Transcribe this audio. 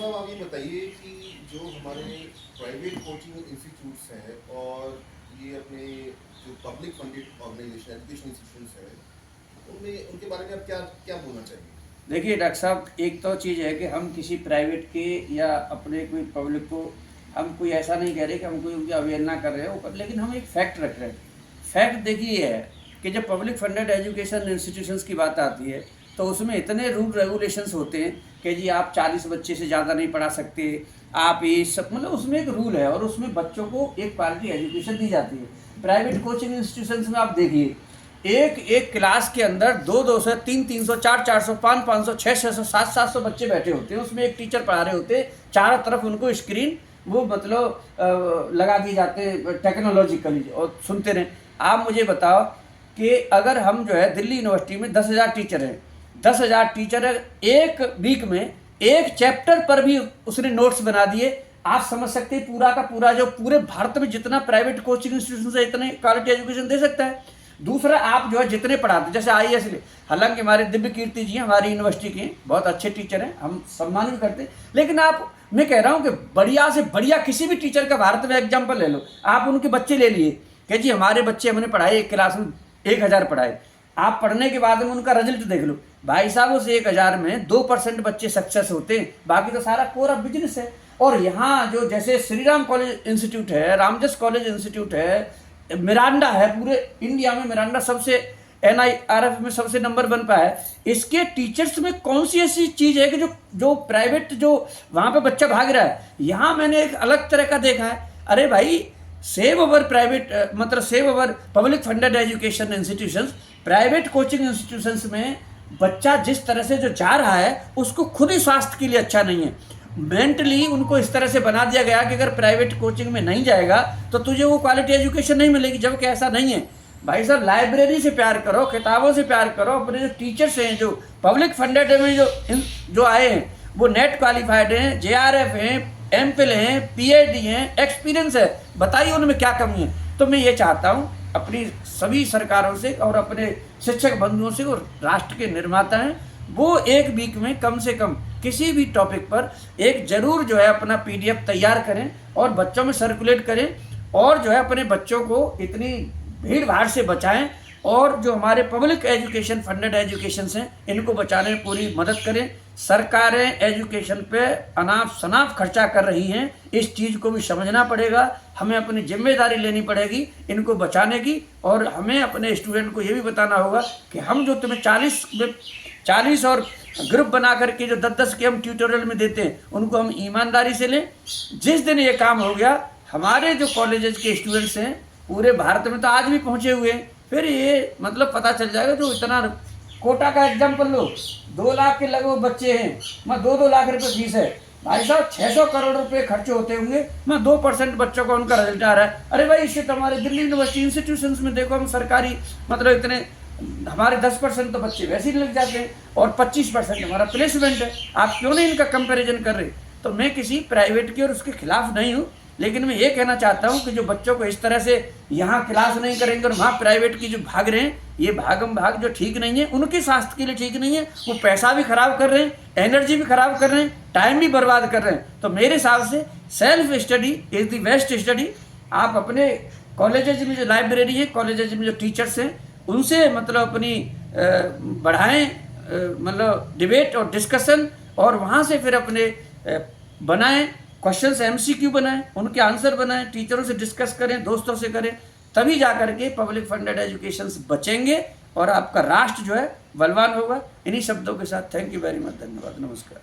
साहब आप ये बताइए कि जो हमारे प्राइवेट कोचिंग इंस्टीट्यूट्स हैं और ये अपने जो public funded organization education institutes हैं उनमें उनके बारे में आप क्या क्या बोलना चाहिए? देखिए डॉक्टर साहब, एक तो चीज़ है कि हम किसी प्राइवेट के या अपने कोई पब्लिक को हम कोई ऐसा नहीं कह रहे कि हम कोई उनकी अवहेलना कर रहे हो, लेकिन हम एक फैक्ट रख रहे हैं। फैक्ट देखिए ये है कि जब पब्लिक फंडेड एजुकेशन इंस्टीट्यूशंस की बात आती है तो उसमें इतने रूल रेगुलेशंस होते हैं कि जी आप 40 बच्चे से ज़्यादा नहीं पढ़ा सकते, आप ये सब मतलब उसमें एक रूल है और उसमें बच्चों को एक क्वालिटी एजुकेशन दी जाती है। प्राइवेट कोचिंग इंस्टीट्यूशंस में आप देखिए एक एक क्लास के अंदर 200 300 400 500 600 700 बच्चे बैठे होते हैं, उसमें एक टीचर पढ़ा रहे होते हैं, चारों तरफ उनको स्क्रीन वो मतलब लगा दिए जाते हैं टेक्नोलॉजिकली और सुनते रहें। आप मुझे बताओ कि अगर हम जो है दिल्ली यूनिवर्सिटी में 10,000 टीचर हैं, 10,000 टीचर एक वीक में एक चैप्टर पर भी उसने नोट्स बना दिए, आप समझ सकते हैं पूरा का पूरा जो पूरे भारत में जितना प्राइवेट कोचिंग इंस्टीट्यूशन है इतने क्वालिटी एजुकेशन दे सकता है। दूसरा आप जो है जितने पढ़ाते जैसे IAS ले, हालांकि हमारे दिव्य कीर्ति जी हमारी यूनिवर्सिटी के बहुत अच्छे टीचर हैं, हम सम्मान भी करते हैं, लेकिन आप मैं कह रहा हूं कि बढ़िया से बढ़िया किसी भी टीचर का भारत में एग्जाम्पल ले लो, आप उनके बच्चे ले लिए कि जी हमारे बच्चे हमने पढ़ाए एक क्लास में 1,000 पढ़ाए, आप पढ़ने के बाद में उनका रिजल्ट देख लो भाई साहब, उस 1,000 में 2% बच्चे सक्सेस होते हैं, बाकी तो सारा कोर ऑफ बिजनेस है। और यहाँ जो जैसे श्री राम कॉलेज इंस्टीट्यूट है, रामजस कॉलेज इंस्टीट्यूट है, मिरांडा है, पूरे इंडिया में मिरांडा सबसे NIRF में सबसे नंबर 1 पर है, इसके टीचर्स में कौन सी ऐसी चीज़ है कि जो जो प्राइवेट जो वहाँ पे बच्चा भाग रहा है, यहाँ मैंने एक अलग तरह का देखा है। अरे भाई सेव अवर प्राइवेट मतलब save our public funded education institutions, private coaching institutions में बच्चा जिस तरह से जो जा रहा है उसको खुद ही स्वास्थ्य के लिए अच्छा नहीं है। मेंटली उनको इस तरह से बना दिया गया कि अगर प्राइवेट कोचिंग में नहीं जाएगा तो तुझे वो क्वालिटी एजुकेशन नहीं मिलेगी, जबकि ऐसा नहीं है। भाई साहब लाइब्रेरी से प्यार करो, किताबों से प्यार करो, अपने जो टीचर्स हैं जो पब्लिक फंडेड में जो आए हैं वो नेट क्वालिफाइड हैं, JRF हैं, MPhil हैं, PhD हैं, एक्सपीरियंस है, बताइए उनमें क्या कमी है। तो मैं ये चाहता हूँ अपनी सभी सरकारों से और अपने शिक्षक बंधुओं से, और राष्ट्र के निर्माता हैं, वो एक वीक में कम से कम किसी भी टॉपिक पर एक जरूर जो है अपना PDF तैयार करें और बच्चों में सर्कुलेट करें, और जो है अपने बच्चों को इतनी भीड़ भाड़ से बचाएं, और जो हमारे पब्लिक एजुकेशन फंडेड एजुकेशन हैं इनको बचाने में पूरी मदद करें। सरकारें एजुकेशन पे अनाप शनाप खर्चा कर रही हैं, इस चीज़ को भी समझना पड़ेगा, हमें अपनी जिम्मेदारी लेनी पड़ेगी इनको बचाने की, और हमें अपने स्टूडेंट को ये भी बताना होगा कि हम जो तुम्हें 40 और ग्रुप बना करके जो 10-10 के हम ट्यूटोरियल में देते हैं उनको हम ईमानदारी से लें। जिस दिन ये काम हो गया, हमारे जो कॉलेजेस के स्टूडेंट्स हैं पूरे भारत में तो आज भी पहुँचे हुए हैं, फिर ये मतलब पता चल जाएगा। जो इतना कोटा का एग्जाम्पल लो, 2 लाख के लगभग बच्चे हैं, मैं 2-2 लाख रुपए फीस है, भाई साहब 600 करोड़ रुपए खर्चे होते होंगे, मैं 2% बच्चों का उनका रिजल्ट आ रहा है। अरे भाई इससे तो हमारे दिल्ली यूनिवर्सिटी इंस्टीट्यूशंस में देखो, हम सरकारी मतलब इतने हमारे 10% तो बच्चे वैसे ही लग जाते हैं और 25% हमारा प्लेसमेंट है, आप क्यों नहीं इनका कंपैरिजन कर रहे? तो मैं किसी प्राइवेट की और उसके खिलाफ नहीं हूँ, लेकिन मैं ये कहना चाहता हूँ कि जो बच्चों को इस तरह से यहाँ क्लास नहीं करेंगे और वहाँ प्राइवेट की जो भाग रहे हैं, ये भागम भाग जो ठीक नहीं है, उनके स्वास्थ्य के लिए ठीक नहीं है, वो पैसा भी खराब कर रहे हैं, एनर्जी भी खराब कर रहे हैं, टाइम भी बर्बाद कर रहे हैं। तो मेरे हिसाब से self study is the best study. आप अपने कॉलेजेज में जो लाइब्रेरी है, कॉलेजेज में जो टीचर्स हैं उनसे मतलब अपनी बढ़ाएं मतलब डिबेट और डिस्कशन, और वहाँ से फिर अपने बनाएं क्वेश्चंस, MCQ बनाएं, उनके आंसर बनाएं, टीचरों से डिस्कस करें, दोस्तों से करें, तभी जा करके पब्लिक फंडेड एजुकेशन बचेंगे और आपका राष्ट्र जो है बलवान होगा। इन्हीं शब्दों के साथ थैंक यू वेरी मच, धन्यवाद, नमस्कार।